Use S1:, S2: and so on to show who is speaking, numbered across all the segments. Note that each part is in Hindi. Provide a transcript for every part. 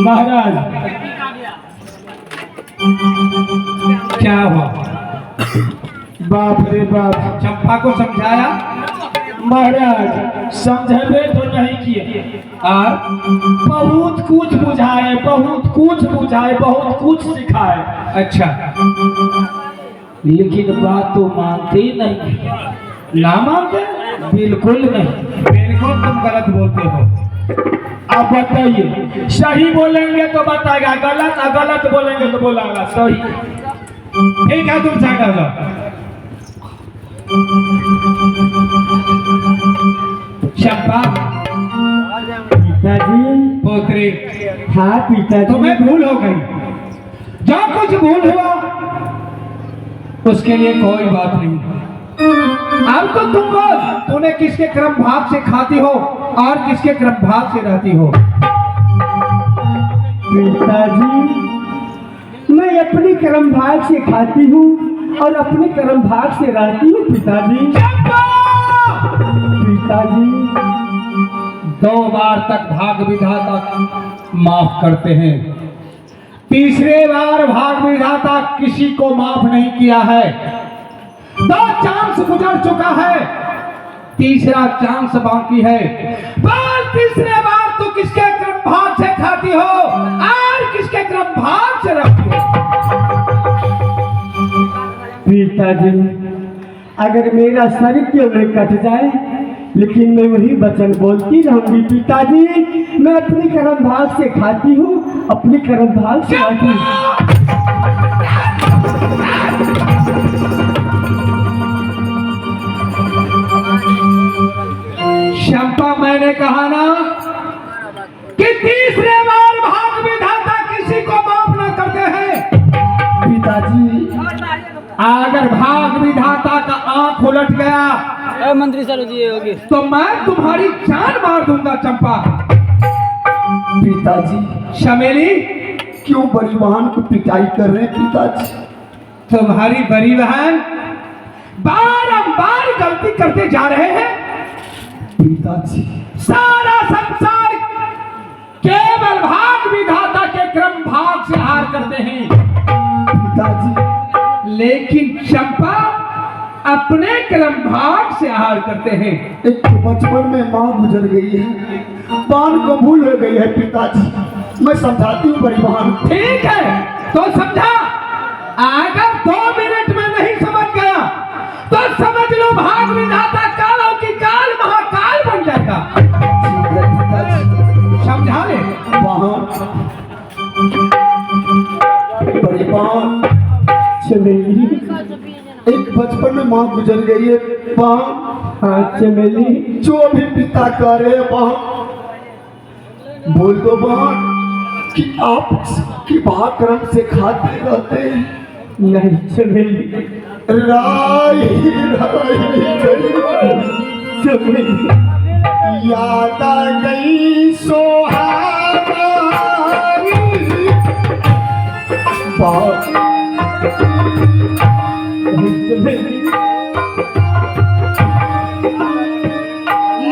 S1: महाराज
S2: क्या हुआ?
S1: बाप रे बाप।
S2: चंपा को समझाया?
S1: महाराज समझे तो नहीं किए
S2: और
S1: बहुत कुछ बुझाए, बहुत कुछ बुझाए, बहुत कुछ सिखाए,
S2: अच्छा
S1: लेकिन बात तो मानते ही नहीं।
S2: ना मानते?
S1: बिल्कुल नहीं।
S2: बिल्कुल तुम गलत बोलते हो।
S1: आप बताइए, सही बोलेंगे तो बताएगा गलत, और गलत बोलेंगे तो बोलेगा सही।
S2: ठीक है, तुम साइड हो जाओ। चंपा
S1: पिताजी।
S2: पोत्री,
S1: हाँ पिताजी।
S2: तुम्हें भूल हो गई। जो कुछ भूल हुआ उसके लिए कोई बात नहीं। अब तो तुम बोल, तूने किसके क्रम भाग से खाती हो और किसके क्रम भाग से रहती हो?
S1: पिताजी मैं अपने कर्म भाग से खाती हूँ और अपने कर्म भाग से रहती हूँ पिताजी। पिताजी
S2: 2 बार तक भाग विधाता माफ करते हैं, तीसरे बार भाग विधाता किसी को माफ नहीं किया है। 2 चांस गुजर चुका है, तीसरा चांस बाकी है। बोल, तीसरे बार तू किसके क्रम भाग से खाती हो और किसके क्रम भाग से रखती हो?
S1: पिताजी अगर मेरा शरीर क्यों नहीं कट जाए, लेकिन मैं वही वचन बोलती रहूंगी पिताजी। मैं अपने कर्म भाग से खाती हूँ, अपने कर्म भाग से खाती हूँ।
S2: शंपा, मैंने कहा ना कि तीसरे बार भाग विधाता किसी को माफ न करते हैं।
S1: पिताजी
S2: अगर भाग विधाता का आंख उलट गया
S3: मंत्री सर जी होगी
S2: तो मैं तुम्हारी जान मार दूंगा। चंपा।
S1: पिताजी
S2: शमेली,
S1: क्यों बड़ी बहन को पिटाई कर रहे हैं पिताजी?
S2: तुम्हारी बड़ी बहन बारंबार गलती करते जा रहे हैं।
S1: पिताजी
S2: सारा संसार केवल भाग विधाता के क्रम भाग से हार करते हैं,
S1: पिताजी
S2: लेकिन चंपा अपने क्रम भाग से हार करते हैं।
S1: एक तो बचपन में माँ गुजर गई है, बहन को भूल हो गई है पिताजी। मैं समझाती हूँ बड़ी बहन।
S2: ठीक है तो समझा। अगर 2 मिनट में नहीं समझ गया तो समझ लो भाग विधाता कालों की काल महाकाल बन जाएगा।
S1: ठीक है पिताजी।
S2: समझा ले।
S1: बहन, बड़ी बहन चमेली, एक बचपन में माँ गुजर गई है बहन। हाँ चमेली, जो भी पिता कह रहे हैं बहन, बोल दो बहन कि आप की भाग्यक्रम से खाते रहते हैं। नहीं चमेली, राई चमेली, याद आ गई सोहारी बात।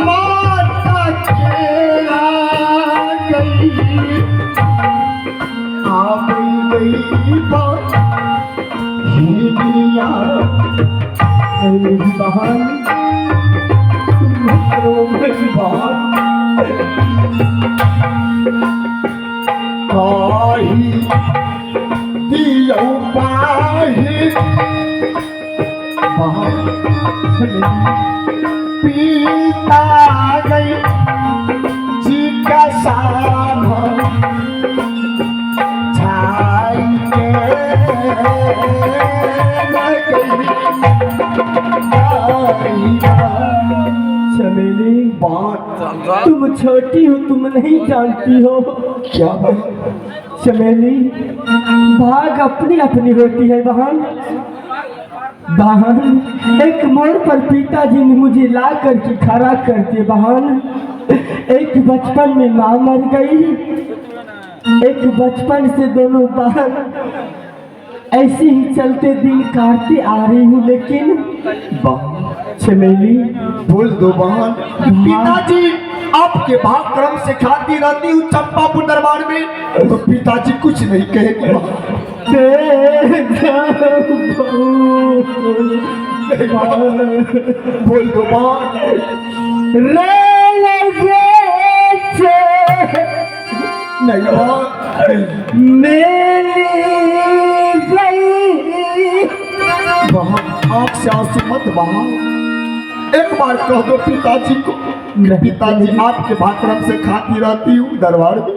S1: माता के आ गई बात हिलिया बहन काही दियो पाही पीता गई जी का सामान छाई चमेली बात, तुम छोटी हो, तुम नहीं जानती हो। क्या चमेली, भाग अपनी अपनी होती है बहन। बहन एक मोड़ पर पिताजी ने मुझे ला करके खड़ा कर दिया बहन। एक बचपन में माँ मर गई, एक बचपन से दोनों बहन ऐसे ही चलते दिन काटते आ रही हूँ। लेकिन चमेली,
S4: बोल दो बहन, पिताजी
S1: आपके भागक्रम से खाती रहती हूँ चंपापुर दरबार में, तो पिताजी कुछ नहीं कहेंगे। बोल दो माँ। नहीं माँ, आँख से आंसू मत बहाओ। एक बार कह दो पिताजी को, पिताजी आपके भागक्रम से खाती रहती हूँ दरबार में।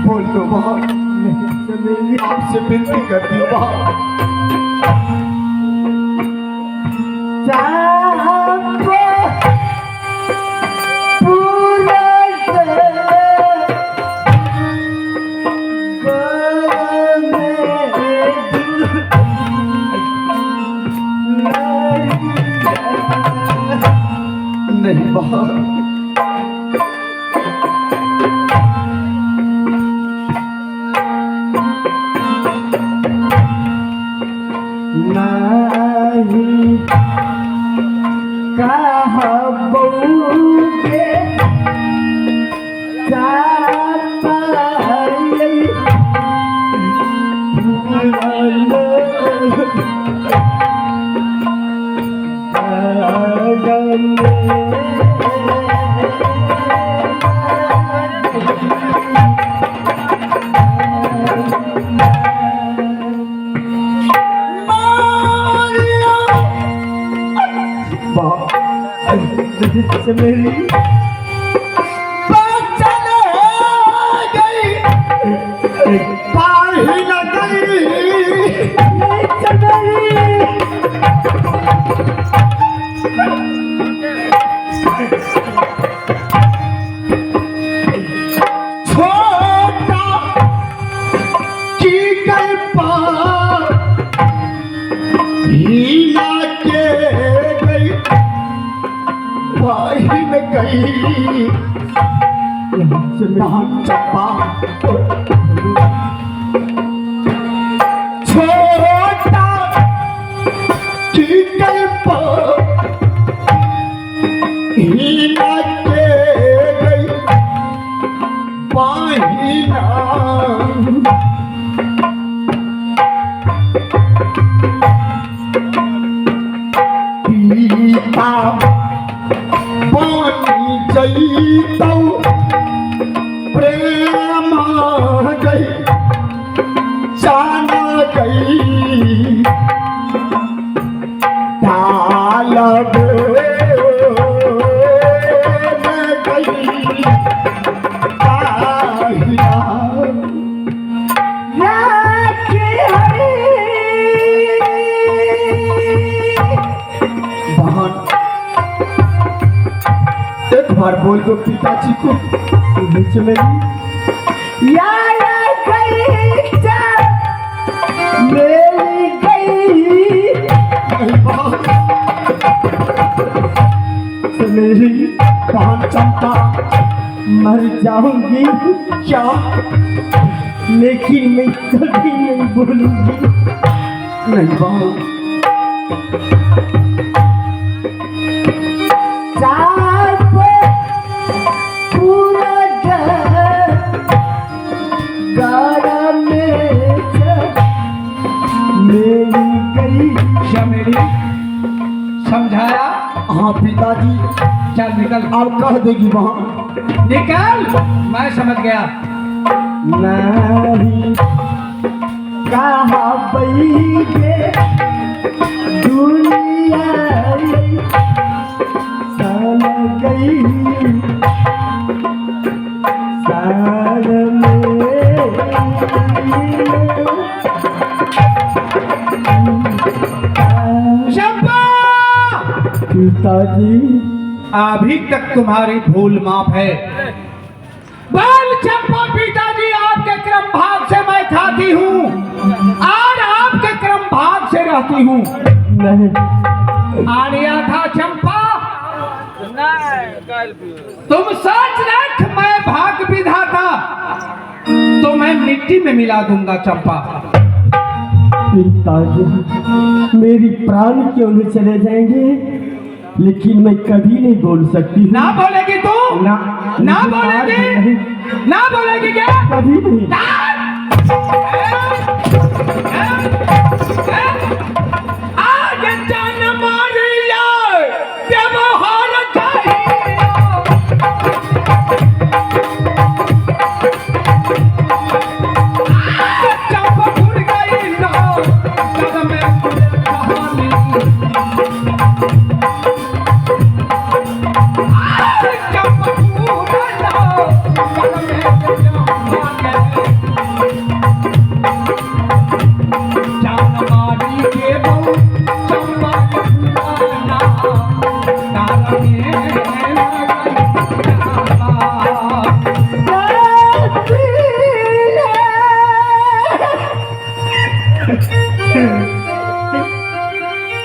S1: बोल दो माँ, आपसे विनती करती हूँ माँ। नहीं माँ, मेरी चले गई, पाही न गई। छोटा की गई पार हीला के गई, पाही न गई। चंपा छोटा की गई पार हीला के गई, पाही न पीता पानी जईतौ प्रेम गई, जाना गई। तालब गई पाहिया, एक बार बोल दो पिताजी को, बीच में मेरी गई मेरी बहन चंपा मर जाऊंगी क्या, लेकिन मैं कभी नहीं बोलूंगी। नहीं बहन,
S2: समझाया?
S1: हाँ पिताजी।
S2: चल निकल।
S1: अब कह देगी वहाँ
S2: निकल, मैं समझ गया।
S1: नहीं कहा बैठे दुनिया सन गई, सार पिताजी
S2: अभी तक तुम्हारी भूल माफ है। बाल चंपा, पिताजी आप आपके क्रम भाग से मैं खाती हूँ और आपके क्रम भाग से रहती हूँ।
S1: नहीं,
S2: आर्या था चंपा, तुम सोच रख मैं भाग विधाता तो मैं मिट्टी में मिला दूंगा चंपा।
S1: पिताजी, मेरी प्राण क्यों न चले जाएंगे, लेकिन मैं कभी नहीं बोल सकती हूँ।
S2: ना बोलेगी तू? ना बोलेगी? ना बोलेगी क्या?
S1: कभी नहीं।